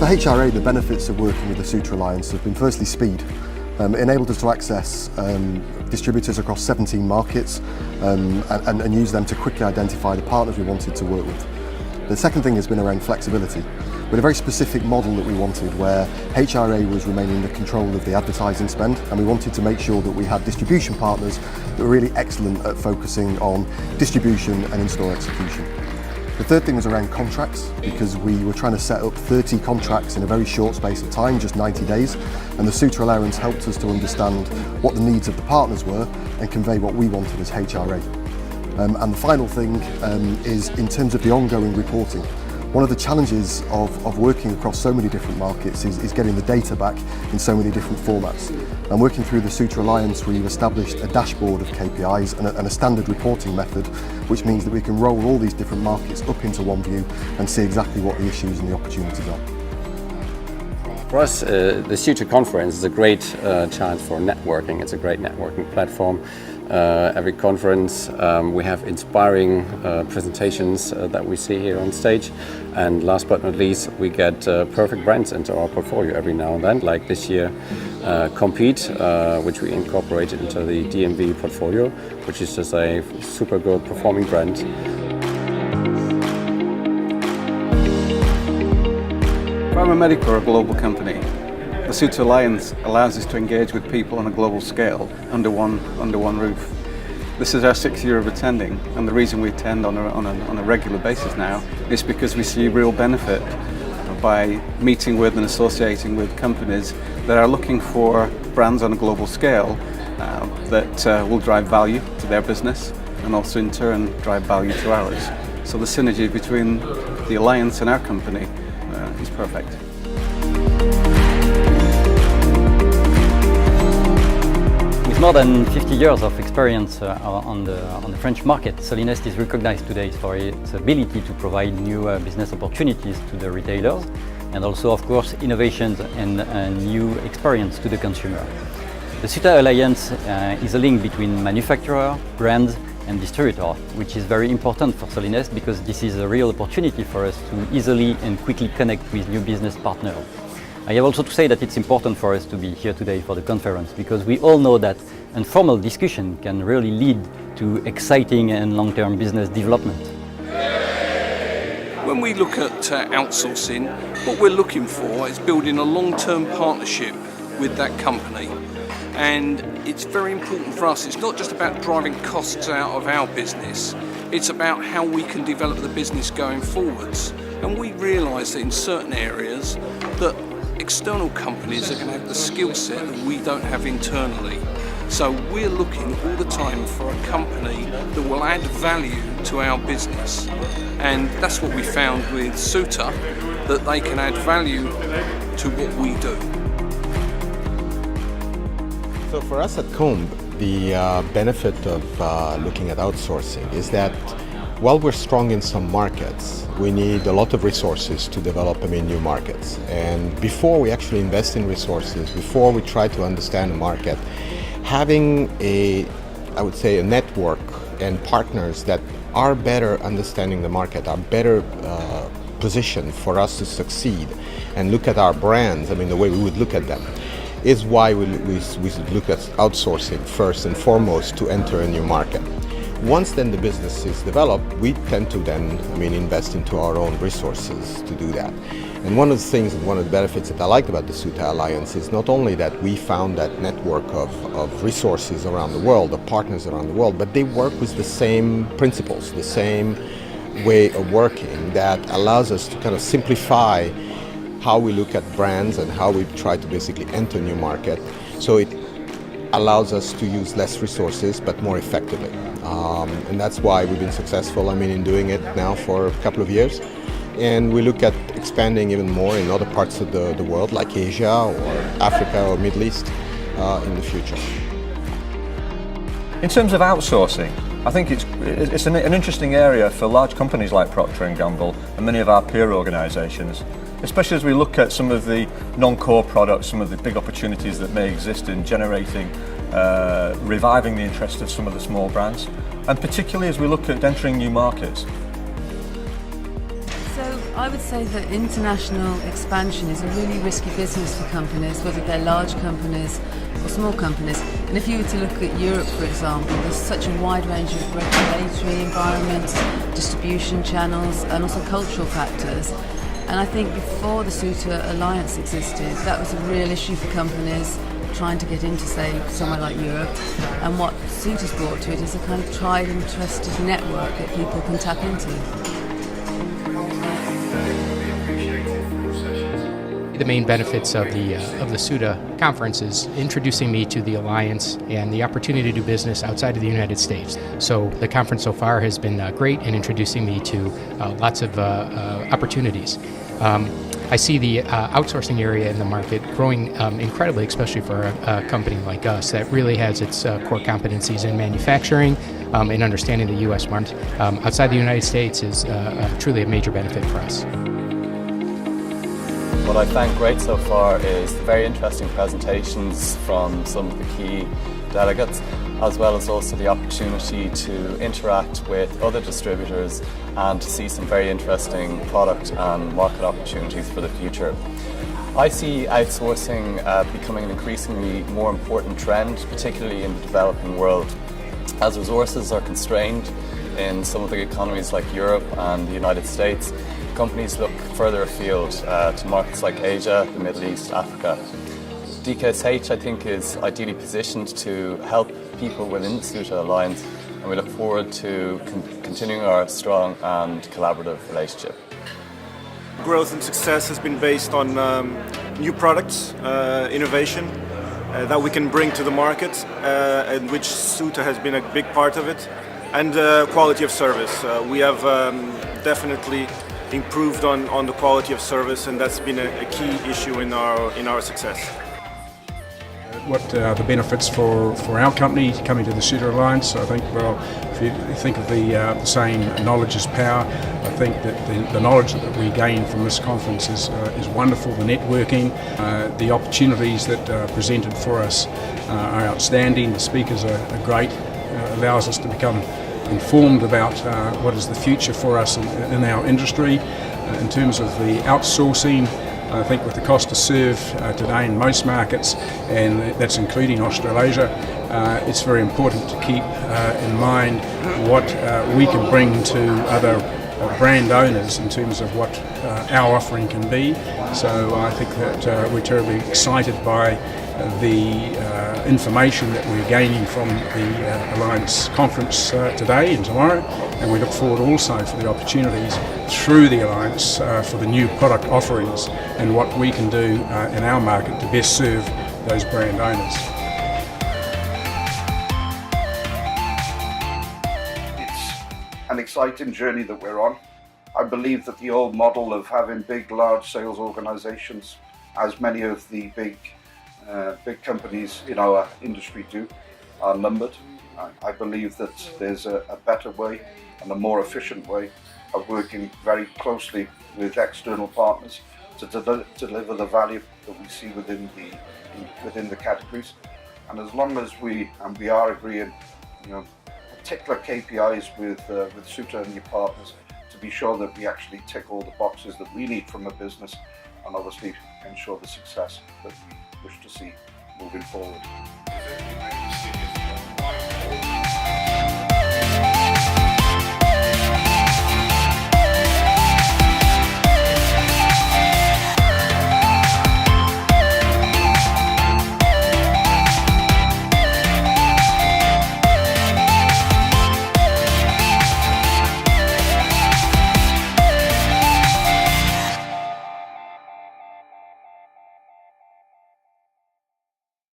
HRA, the benefits of working with the Ceuta Alliance have been firstly speed. It enabled us to access distributors across 17 markets and use them to quickly identify the partners we wanted to work with. The second thing has been around flexibility. We had a very specific model that we wanted where HRA was remaining in the control of the advertising spend, and we wanted to make sure that we had distribution partners that were really excellent at focusing on distribution and in-store execution. The third thing was around contracts, because we were trying to set up 30 contracts in a very short space of time, just 90 days, and the Ceuta Alliance helped us to understand what the needs of the partners were and convey what we wanted as HRA. And the final thing is in terms of the ongoing reporting. One of the challenges of working across so many different markets is getting the data back in so many different formats. And working through the Ceuta Alliance, we've established a dashboard of KPIs and a standard reporting method, which means that we can roll all these different markets up into one view and see exactly what the issues and the opportunities are. For us, the Ceuta conference is a great chance for networking. It's a great networking platform. Every conference we have inspiring presentations that we see here on stage, and last but not least, we get perfect brands into our portfolio every now and then, like this year Compete, which we incorporated into the DMV portfolio, which is just a super good performing brand. Medic are a global company. The Ceuta Alliance allows us to engage with people on a global scale under one roof. This is our 6th year of attending, and the reason we attend on a regular basis now is because we see real benefit by meeting with and associating with companies that are looking for brands on a global scale that will drive value to their business and also in turn drive value to ours. So the synergy between the Alliance and our company is perfect. With more than 50 years of experience on the French market, Solinest is recognized today for its ability to provide new business opportunities to the retailers and also, of course, innovations and new experience to the consumer. The Ceuta Alliance is a link between manufacturer, brand and distributor, which is very important for Solinest because this is a real opportunity for us to easily and quickly connect with new business partners. I have also to say that it's important for us to be here today for the conference because we all know that informal discussion can really lead to exciting and long-term business development. When we look at outsourcing, what we're looking for is building a long-term partnership with that company. And it's very important for us. It's not just about driving costs out of our business, it's about how we can develop the business going forwards. And we realise that in certain areas that external companies are going to have the skill set that we don't have internally. So we're looking all the time for a company that will add value to our business. And that's what we found with Ceuta, that they can add value to what we do. So for us at Comb, the benefit of looking at outsourcing is that while we're strong in some markets, we need a lot of resources to develop new markets. And before we actually invest in resources, before we try to understand the market, having I would say a network and partners that are better understanding the market, are better positioned for us to succeed and look at our brands, the way we would look at them, is why we look at outsourcing first and foremost to enter a new market. Once then the business is developed, we tend to then invest into our own resources to do that. And one of the things, one of the benefits that I liked about the Ceuta Alliance is not only that we found that network of resources around the world, of partners around the world, but they work with the same principles, the same way of working that allows us to kind of simplify how we look at brands and how we try to basically enter a new market. So it allows us to use less resources but more effectively. And that's why we've been successful in doing it now for a couple of years. And we look at expanding even more in other parts of the world like Asia or Africa or Middle East in the future. In terms of outsourcing, I think it's an interesting area for large companies like Procter & Gamble and many of our peer organisations, especially as we look at some of the non-core products, some of the big opportunities that may exist in generating, reviving the interest of some of the small brands, and particularly as we look at entering new markets. So I would say that international expansion is a really risky business for companies, whether they're large companies or small companies. And if you were to look at Europe, for example, there's such a wide range of regulatory environments, distribution channels, and also cultural factors. And I think before the Ceuta Alliance existed, that was a real issue for companies trying to get into, say, somewhere like Europe. And what Ceuta's brought to it is a kind of tried and trusted network that people can tap into. The main benefits of the Ceuta conference is introducing me to the Alliance and the opportunity to do business outside of the United States. So the conference so far has been great in introducing me to lots of opportunities. I see the outsourcing area in the market growing incredibly, especially for a company like us that really has its core competencies in manufacturing and understanding the U.S. market. Outside the United States is truly a major benefit for us. What I found great so far is the very interesting presentations from some of the key delegates, as well as also the opportunity to interact with other distributors and to see some very interesting product and market opportunities for the future. I see outsourcing becoming an increasingly more important trend, particularly in the developing world. As resources are constrained in some of the economies like Europe and the United States, companies look further afield to markets like Asia, the Middle East, Africa. DKSH, I think, is ideally positioned to help people within the Ceuta Alliance, and we look forward to continuing our strong and collaborative relationship. Growth and success has been based on new products, innovation that we can bring to the market, and which Ceuta has been a big part of it, and quality of service. We have definitely improved on the quality of service, and that's been a key issue in our success. What are the benefits for our company coming to the Ceuta Alliance? I think, well, if you think of the saying, knowledge is power, I think that the knowledge that we gain from this conference is wonderful. The networking, the opportunities that are presented for us are outstanding. The speakers are great, allows us to become informed about what is the future for us in our industry. In terms of the outsourcing, I think with the cost to serve today in most markets, and that's including Australasia, it's very important to keep in mind what we can bring to other brand owners in terms of what our offering can be. So I think that we're terribly excited by the information that we're gaining from the Alliance conference today and tomorrow, and we look forward also for the opportunities through the Alliance for the new product offerings and what we can do in our market to best serve those brand owners. It's an exciting journey that we're on. I believe that the old model of having big, large sales organizations, as many of the big companies in our industry do, are numbered. I believe that there's a better way and a more efficient way of working very closely with external partners to deliver the value that we see within the categories. And as long as we are agreeing, particular KPIs with Ceuta and your partners to be sure that we actually tick all the boxes that we need from a business, and obviously ensure the success that we wish to see moving forward.